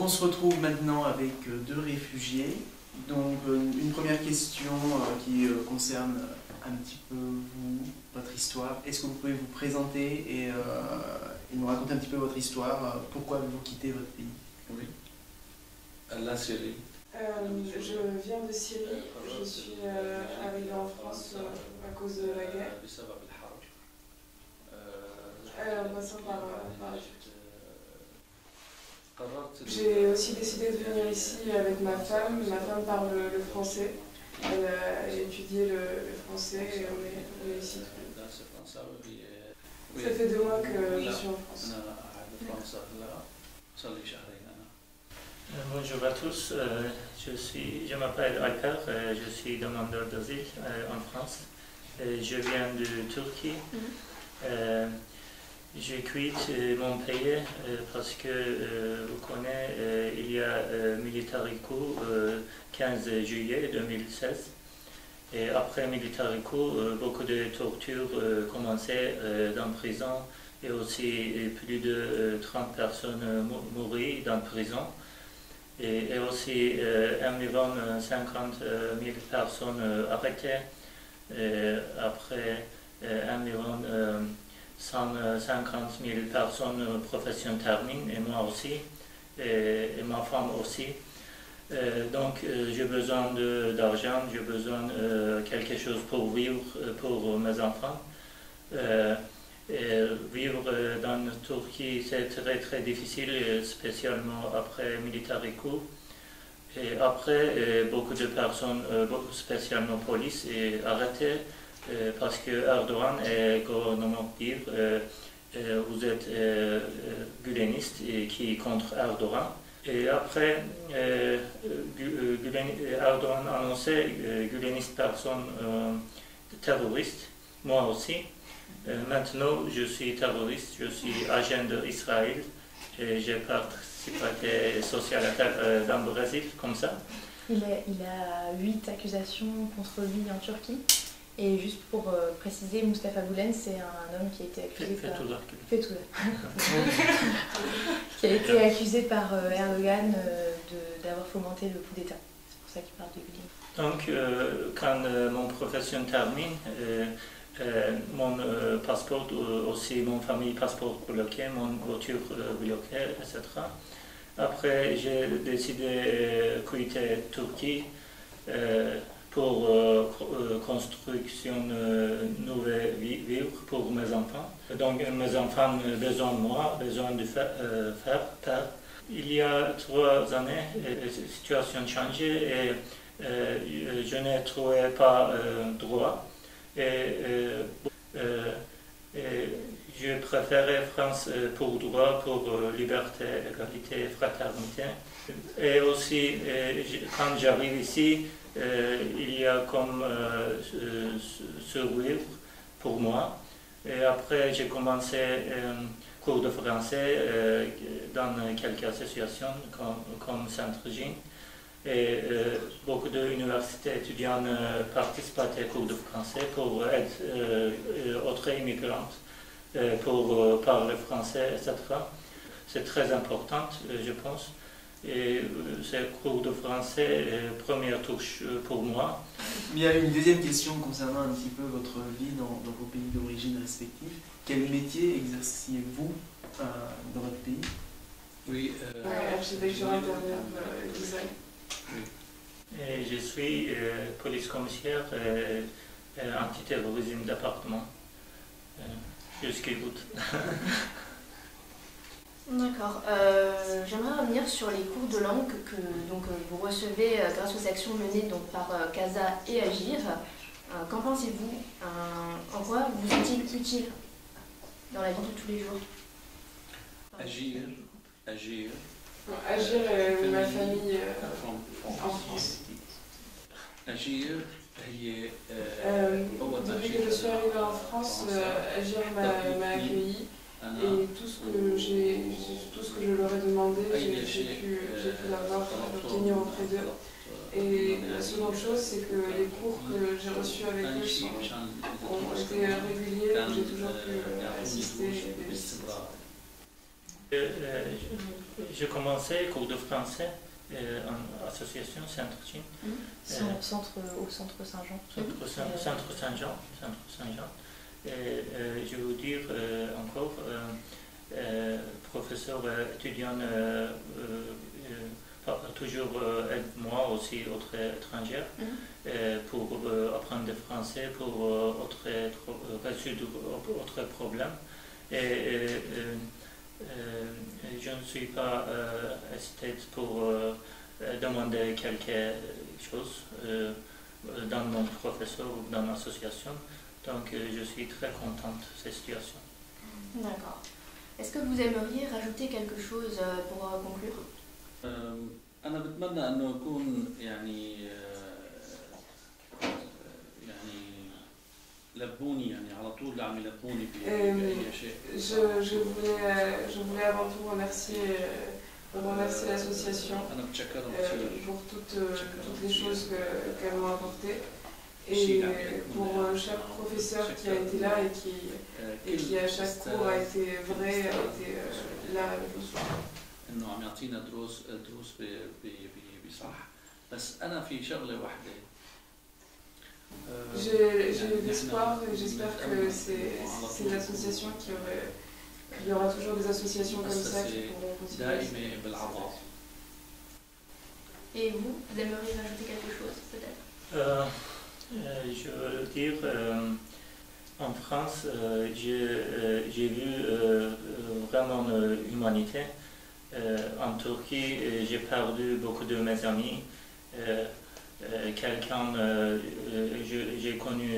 on se retrouve maintenant avec deux réfugiés. Donc une première question qui concerne un petit peu vous, votre histoire. Est-ce que vous pouvez vous présenter et nous raconter un petit peu votre histoire? Pourquoi avez-vous quitté votre pays? Oui. La Syrie. Je viens de Syrie. Je suis arrivée en France à cause de la guerre. En passant par l'Égypte. J'ai aussi décidé de venir ici avec ma femme. Ma femme parle le français. Elle a étudié le français et on est ici tous les deux. Ça fait 2 mois que je suis en France. Bonjour à tous, je m'appelle Alper, je suis demandeur d'asile en France. Je viens de Turquie. Je quitte mon pays parce que vous connaissez, il y a military coup 15 juillet 2016. Et après military coup, beaucoup de tortures commençaient dans la prison et aussi plus de 30 personnes mourent dans la prison. Et aussi environ 50 000 personnes arrêtées. Après environ 150 000 personnes profession terminent, et moi aussi, et ma femme aussi. Donc j'ai besoin d'argent, j'ai besoin de quelque chose pour vivre pour mes enfants. Vivre dans la Turquie, c'est très difficile, spécialement après military coup. Et après, beaucoup de personnes, spécialement police, est arrêtées parce que Erdogan et le gouvernement disent vous êtes guleniste et qui est contre Erdogan. Et après, Erdogan a annoncé guleniste personne terroriste, moi aussi. Maintenant, je suis terroriste, je suis agent d'Israël et j'ai participé à social attack dans le Brésil, comme ça. Il a 8 accusations contre lui en Turquie. Et juste pour préciser, Mustafa Gulen, c'est un homme qui a été accusé qui a été accusé par Erdogan d'avoir fomenté le coup d'État. C'est pour ça qu'il parle de Gulen. Donc, quand mon profession termine, mon passeport, aussi mon famille passeport bloqué, mon voiture bloquée, etc. Après, j'ai décidé de quitter Turquie pour construction nouvelle vie pour mes enfants. Donc mes enfants ont besoin de moi, besoin de faire. Il y a 3 années, la situation a changé et je n'ai trouvé pas droit. Je préférais France pour droit, pour liberté, égalité, fraternité. Et aussi, quand j'arrive ici, il y a comme survivre pour moi. Et après, j'ai commencé cours de français dans quelques associations comme Centre Jean. Et beaucoup d'universités étudiantes participent à des cours de français pour aider autres immigrants pour parler français, etc. C'est très important, je pense. Et ces cours de français, première touche pour moi. Il y a une deuxième question concernant un petit peu votre vie dans vos pays d'origine respectifs. Quel métier exerciez-vous dans votre pays? Oui, architecture intérieure, design. Et je suis police commissaire antiterrorisme département jusqu'à août. D'accord. J'aimerais revenir sur les cours de langue que vous recevez grâce aux actions menées par CASA et Agir. Qu'en pensez-vous? En quoi vous est-il utile dans la vie de tous les jours? Agir. Agir est ma famille en France. Agir. Depuis que je suis arrivée en France, Agir m'a accueillie et tout ce que je leur ai demandé, j'ai pu l'obtenir auprès d'eux. Et la seconde chose, c'est que les cours que j'ai reçus avec eux ont été réguliers, j'ai toujours pu assister et bénéficier. J'ai commencé cours de français en association Saint-Jean. Au centre Saint-Jean. Centre Saint-Jean. Et je veux dire encore, professeur étudiant toujours aide-moi aussi autres étrangers pour apprendre le français, pour résoudre autres problèmes. Et je ne suis pas esthète pour demander quelque chose dans mon professeur ou dans l'association. Donc je suis très contente de cette situation. D'accord. Est-ce que vous aimeriez rajouter quelque chose pour conclure? أنا بتمنى إنه يكون لبوني على طول عم يلبوني بأي شيء. Je voulais avant tout remercier l'association pour toutes les choses qu'elles m'ont apportées et pour chaque professeur qui a été là et qui à chaque cours a été vrai, a été là avec nous. إنه عم يعطينا دروس بصح بس أنا في شغلة واحدة. J'ai l'espoir et j'espère que c'est une association qu'il y aura toujours des associations comme ça qui pourront continuer. Et vous aimeriez rajouter quelque chose peut-être? Je veux dire, en France, j'ai vu vraiment l'humanité. En Turquie, j'ai perdu beaucoup de mes amis. Quelqu'un j'ai connu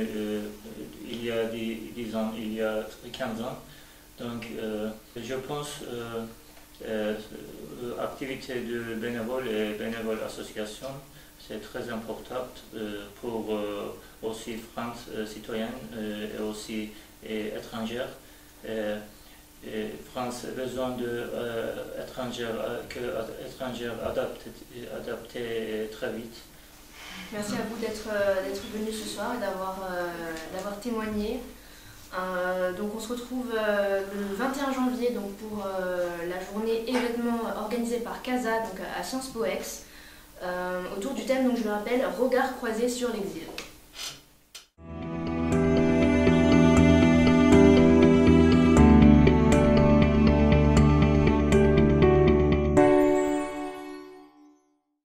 il y a 10 ans, il y a 15 ans. Donc je pense activité de bénévoles et bénévoles associations, c'est très important pour aussi France citoyenne et aussi étrangère. France a besoin d'étrangers adaptés très vite. Merci à vous d'être venu ce soir et d'avoir témoigné. Donc on se retrouve le 21 janvier donc, pour la journée événement organisée par CASA donc à Sciences Po Aix autour du thème, donc, je le rappelle, regard croisé sur l'exil.